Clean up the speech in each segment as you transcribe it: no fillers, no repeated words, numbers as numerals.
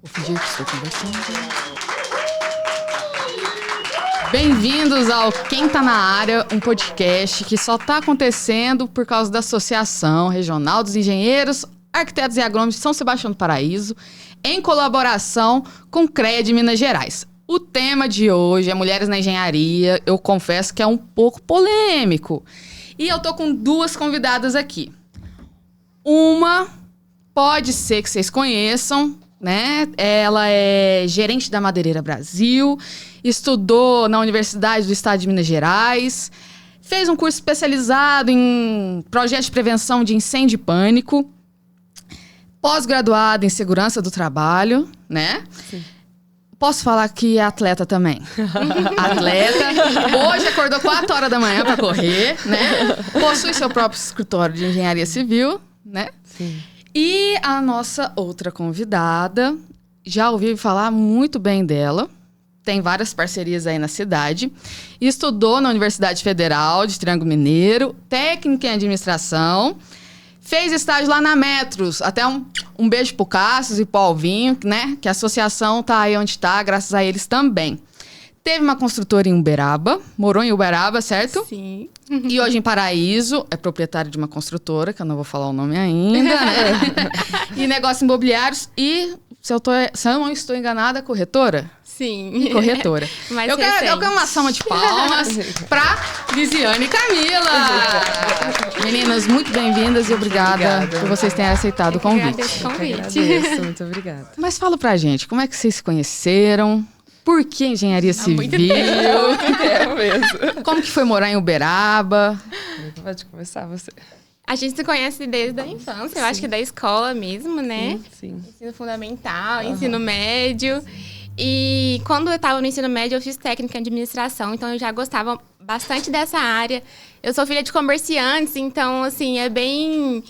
Vou fingir que estou conversando. Bem-vindos ao Quem Tá na Área, um podcast que só tá acontecendo por causa da Associação Regional dos Engenheiros, Arquitetos e Agrônomos de São Sebastião do Paraíso, em colaboração com o CREA de Minas Gerais. O tema de hoje é Mulheres na Engenharia. Eu confesso que é um pouco polêmico. E eu tô com duas convidadas aqui. Uma pode ser que vocês conheçam, né? Ela é gerente da Madeireira Brasil, estudou na Universidade do Estado de Minas Gerais, fez um curso especializado em projetos de prevenção de incêndio e pânico, pós-graduada em segurança do trabalho, né? Sim. Posso falar que é atleta também. Atleta. Hoje acordou 4 horas da manhã para correr, né? Possui seu próprio escritório de engenharia civil, né? Sim. E a nossa outra convidada, já ouvi falar muito bem dela. Tem várias parcerias aí na cidade. Estudou na Universidade Federal de Triângulo Mineiro, técnica em administração. Fez estágio lá na Metros. Até um beijo pro Cassius e pro Alvinho, né? Que a associação tá aí onde tá, graças a eles também. Teve uma construtora em Uberaba. Morou em Uberaba, certo? Sim. E hoje em Paraíso. É proprietário de uma construtora, que eu não vou falar o nome ainda, né? E negócios imobiliários. E, se eu não estou enganada, corretora? Sim. Corretora. Eu quero uma salva de palmas pra Lisiane e Camila. Meninas, muito bem-vindas e obrigada por vocês terem aceitado o convite. Agradeço, muito obrigada. Mas fala pra gente, como é que vocês se conheceram? Por que engenharia civil? Muito tempo mesmo. Como que foi morar em Uberaba? Pode começar você. A gente se conhece desde a infância, eu acho que da escola mesmo, né? Sim. Ensino fundamental, ensino médio. E quando eu estava no ensino médio, eu fiz técnica em administração, então eu já gostava bastante dessa área. Eu sou filha de comerciantes, então, assim, é bem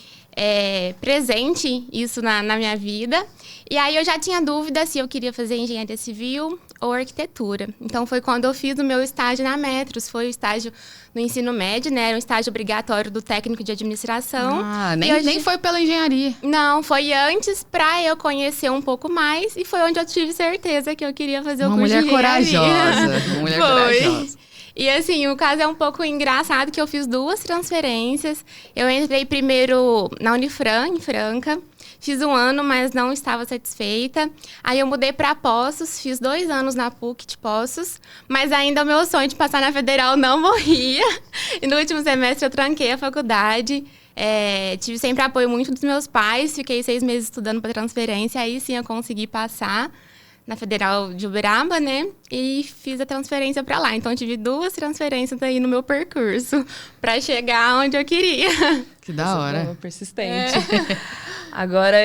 presente isso na minha vida. E aí eu já tinha dúvida se eu queria fazer engenharia civil ou arquitetura. Então foi quando eu fiz o meu estágio na Metros, foi o estágio no ensino médio, né? Era um estágio obrigatório do técnico de administração. Nem foi pela engenharia. Não, foi antes para eu conhecer um pouco mais e foi onde eu tive certeza que eu queria fazer o curso de engenharia. Uma mulher corajosa. E assim, o caso é um pouco engraçado que eu fiz 2 transferências. Eu entrei primeiro na Unifran, em Franca. Fiz 1 ano, mas não estava satisfeita. Aí eu mudei para Poços, fiz 2 anos na PUC de Poços, mas ainda o meu sonho de passar na Federal não morria. E no último semestre eu tranquei a faculdade. Tive sempre apoio muito dos meus pais, fiquei 6 meses estudando para transferência, aí sim eu consegui passar na Federal de Uberaba, né? E fiz a transferência para lá. Então, tive 2 transferências aí no meu percurso para chegar onde eu queria. Que da hora. Persistente. Agora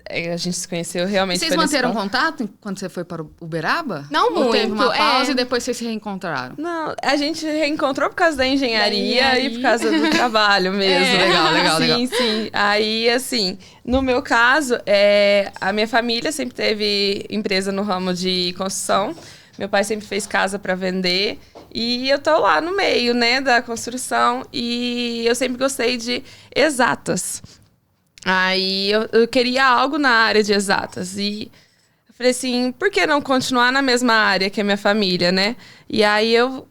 a gente se conheceu realmente. Vocês manteram contato quando você foi para Uberaba? Não muito. Ou teve uma pausa e depois vocês se reencontraram? Não, a gente reencontrou por causa da engenharia e por causa do trabalho mesmo. Legal. Sim. Aí, assim, no meu caso, a minha família sempre teve empresa no ramo de construção. Meu pai sempre fez casa para vender. E eu tô lá no meio, né, da construção. E eu sempre gostei de exatas. Aí eu queria algo na área de exatas. E eu falei assim, por que não continuar na mesma área que a minha família, né? E aí eu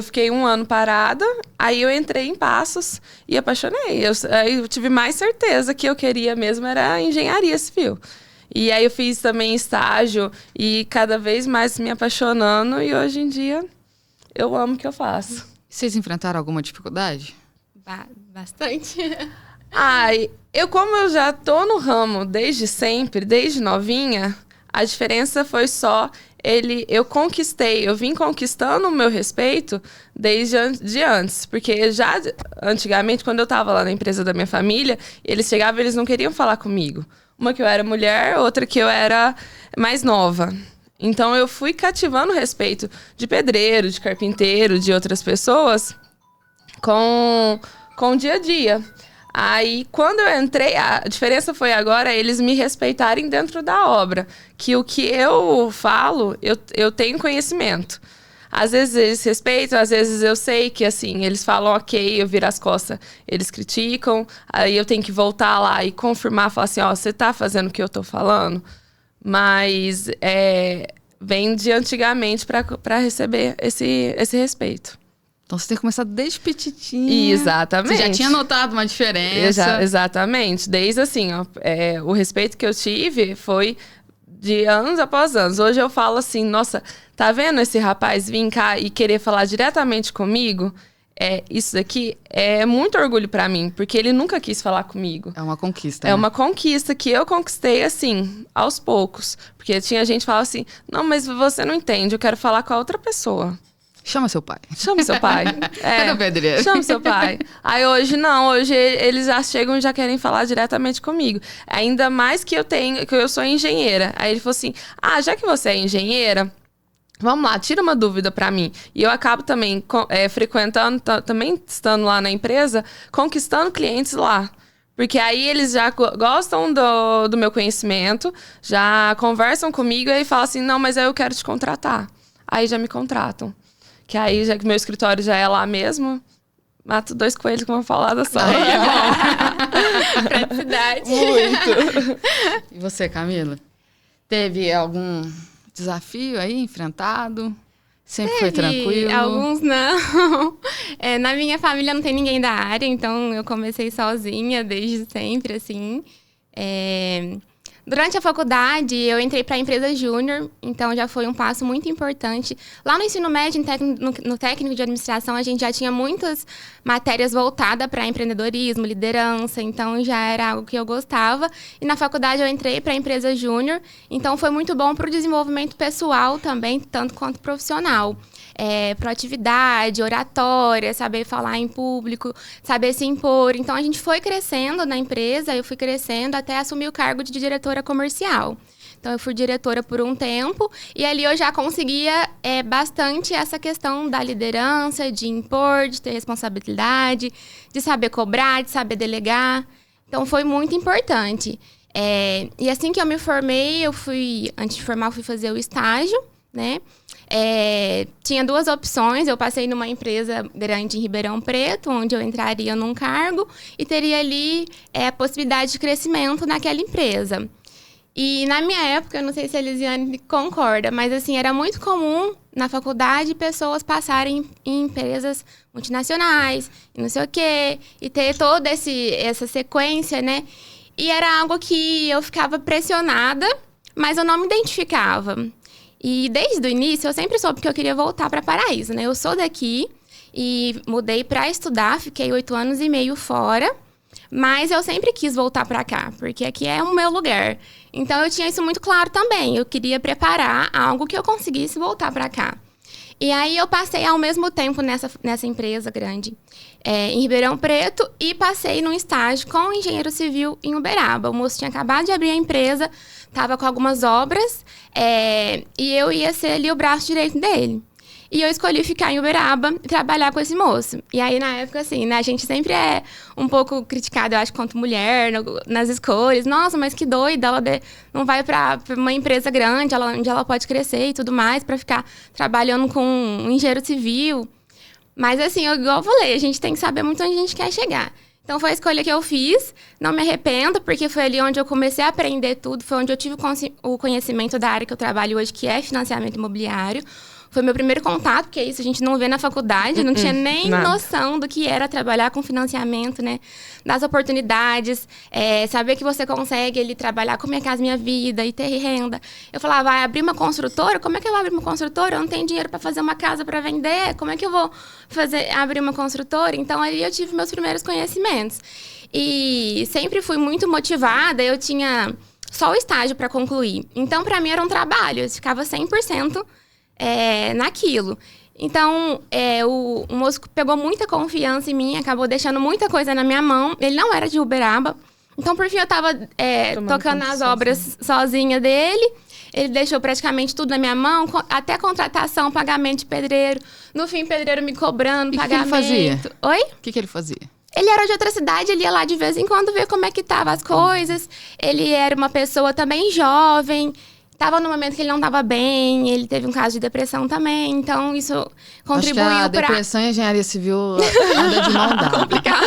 fiquei 1 ano parada, aí eu entrei em Passos e apaixonei. Aí eu tive mais certeza que eu queria mesmo era engenharia civil. E aí eu fiz também estágio e cada vez mais me apaixonando. E hoje em dia eu amo o que eu faço. Vocês enfrentaram alguma dificuldade? Bastante. Como eu já tô no ramo desde sempre, desde novinha, a diferença foi só eu vim conquistando o meu respeito desde antes, porque já antigamente, quando eu tava lá na empresa da minha família, eles chegavam e eles não queriam falar comigo. Uma que eu era mulher, outra que eu era mais nova. Então eu fui cativando o respeito de pedreiro, de carpinteiro, de outras pessoas com o dia a dia. Aí, quando eu entrei, a diferença foi agora eles me respeitarem dentro da obra. Que o que eu falo, eu tenho conhecimento. às vezes eles respeitam, às vezes eu sei que, assim, eles falam ok, eu viro as costas, eles criticam, aí eu tenho que voltar lá e confirmar, falar assim, ó, você tá fazendo o que eu tô falando? Mas vem de antigamente para receber esse respeito. Então você tem começado desde petitinha. Exatamente. Você já tinha notado uma diferença. Exatamente. Desde assim, ó, o respeito que eu tive foi de anos após anos. Hoje eu falo assim, nossa, tá vendo esse rapaz vir cá e querer falar diretamente comigo? Isso daqui é muito orgulho pra mim, porque ele nunca quis falar comigo. É uma conquista, É né? uma conquista que eu conquistei, assim, aos poucos. Porque tinha gente que falava assim, não, mas você não entende, eu quero falar com a outra pessoa. Chama seu pai. Chama seu pai. Cadê o pedreiro? Chama seu pai. Aí hoje não, hoje eles já chegam e já querem falar diretamente comigo. Ainda mais que eu sou engenheira. Aí ele falou assim, já que você é engenheira, vamos lá, tira uma dúvida pra mim. E eu acabo também frequentando, também estando lá na empresa, conquistando clientes lá. Porque aí eles já gostam do meu conhecimento, já conversam comigo e falam assim, não, mas aí eu quero te contratar. Aí já me contratam. Que aí, já que meu escritório já é lá mesmo, mato 2 coelhos com uma paulada só. Aí é bom. Praticidade. Muito. E você, Camila? Teve algum desafio aí enfrentado? Sempre foi tranquilo? Alguns não. Na minha família não tem ninguém da área, então eu comecei sozinha desde sempre, assim. Durante a faculdade, eu entrei para a empresa júnior, então já foi um passo muito importante. Lá no ensino médio, no técnico de administração, a gente já tinha muitas matérias voltadas para empreendedorismo, liderança, então já era algo que eu gostava. E na faculdade eu entrei para a empresa júnior, então foi muito bom para o desenvolvimento pessoal também, tanto quanto profissional. Proatividade, oratória, saber falar em público, saber se impor. Então, a gente foi crescendo na empresa, eu fui crescendo até assumir o cargo de diretora comercial. Então, eu fui diretora por um tempo e ali eu já conseguia bastante essa questão da liderança, de impor, de ter responsabilidade, de saber cobrar, de saber delegar. Então, foi muito importante. E assim que eu me formei, antes de formar, eu fui fazer o estágio, né? Tinha 2 opções, eu passei numa empresa grande em Ribeirão Preto, onde eu entraria num cargo e teria ali a possibilidade de crescimento naquela empresa. E na minha época, eu não sei se a Elisiane concorda, mas assim, era muito comum na faculdade pessoas passarem em empresas multinacionais, e não sei o quê, e ter toda essa sequência, né? E era algo que eu ficava pressionada, mas eu não me identificava. E desde o início, eu sempre soube que eu queria voltar para Paraíso, né? Eu sou daqui e mudei para estudar, fiquei 8 anos e meio fora. Mas eu sempre quis voltar para cá, porque aqui é o meu lugar. Então, eu tinha isso muito claro também. Eu queria preparar algo que eu conseguisse voltar para cá. E aí, eu passei ao mesmo tempo nessa empresa grande, em Ribeirão Preto, e passei num estágio com um engenheiro civil em Uberaba. O moço tinha acabado de abrir a empresa, estava com algumas obras, e eu ia ser ali o braço direito dele. E eu escolhi ficar em Uberaba e trabalhar com esse moço. E aí, na época, assim, né, a gente sempre é um pouco criticado, eu acho, quanto mulher, nas escolhas. Nossa, mas que doida, ela não vai para uma empresa grande, onde ela pode crescer e tudo mais, para ficar trabalhando com um engenheiro civil. Mas, assim, igual eu falei, a gente tem que saber muito onde a gente quer chegar. Então, foi a escolha que eu fiz, não me arrependo, porque foi ali onde eu comecei a aprender tudo, foi onde eu tive o conhecimento da área que eu trabalho hoje, que é financiamento imobiliário. Foi meu primeiro contato, porque isso a gente não vê na faculdade, não tinha nem noção do que era trabalhar com financiamento, né? Das oportunidades, saber que você consegue ali trabalhar com Minha Casa Minha Vida e ter renda. Eu falava, vai abrir uma construtora? Como é que eu vou abrir uma construtora? Eu não tenho dinheiro para fazer uma casa para vender. Como é que eu vou abrir uma construtora? Então, ali eu tive meus primeiros conhecimentos. E sempre fui muito motivada, eu tinha só o estágio para concluir. Então, para mim, era um trabalho, eu ficava 100%... naquilo. Então, o moço pegou muita confiança em mim, acabou deixando muita coisa na minha mão. Ele não era de Uberaba. Então, por fim, eu estava tocando as obras sozinha dele. Ele deixou praticamente tudo na minha mão, até contratação, pagamento de pedreiro. No fim, pedreiro me cobrando, pagamento. O que ele fazia? Oi? O que ele fazia? Ele era de outra cidade, ele ia lá de vez em quando ver como é que estavam as coisas. Ele era uma pessoa também jovem, tava no momento que ele não tava bem, ele teve um caso de depressão também, então isso contribuiu Acho que a pra... depressão e a engenharia civil anda de mão dada. complicado.